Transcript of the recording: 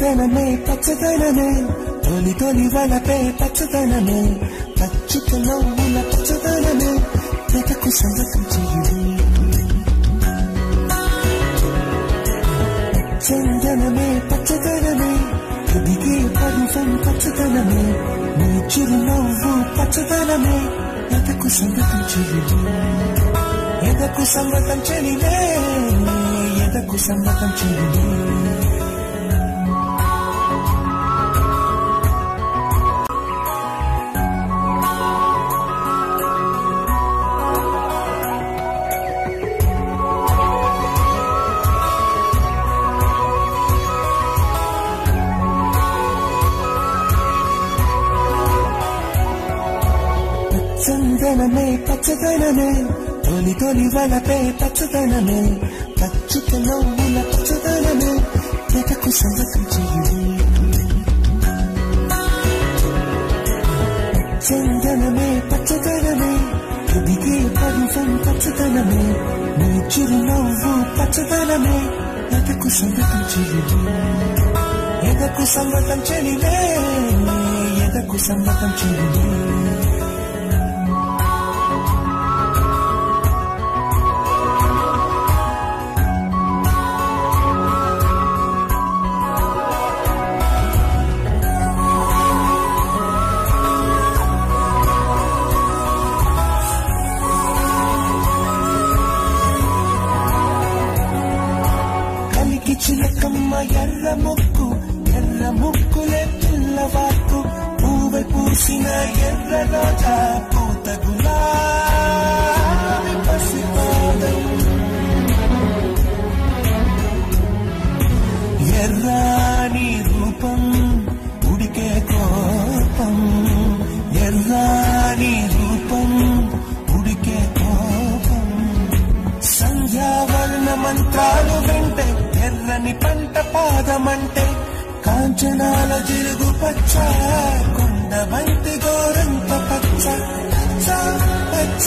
చందనమే పచ్చదనమే తొలి తొలి వలపే పచ్చదనమే పచ్చుక నవ్వుల పచ్చదనమే ఎదకు సంగతం చెయ్యి చందనమే పచ్చదనమే ఎదిగే పరువం పచ్చదనమే నీ చిరునవ్వు పచ్చదనమే ఎదకు సంగతం చెయ్యి ఎదకు సంగతం చెయ్యిలే ఎదకు సంగతం చెయ్యిలే చందనమే పచ్చదనమే తొలి తొలి వలపే పచ్చదనమే పచ్చుక నవ్వుల పచ్చదనమే ఎదకు సంగతం చెయ్యి చందనమే పచ్చదనమే ఎదిగే పరువం పచ్చదనమే నీ చిరునవ్వు పచ్చదనమే ఎదకు సంగతం చెయ్యి ఎదకు సంగతం చెయ్యిలే ఎదకు సంగతం చెయ్యిలే చిలకమ్మ ఎర్ర ముక్కులే పిల్లవాకు పూవై పూసిన ఎర్ర రోజా పూత గులాబీ పసిపాదం ఎర్రాని రూపం ఉడికే కోపం ఎర్రాని రూపం ఉడికే కోపం సంధ్యావర్ణ మంత్రాలు వింటే ఎర్రని పంట పాదమంటే కాంచనాల జిరుగు పచ్చ కొండ బంతి గోరంత పచ్చ పచ్చ పచ్చ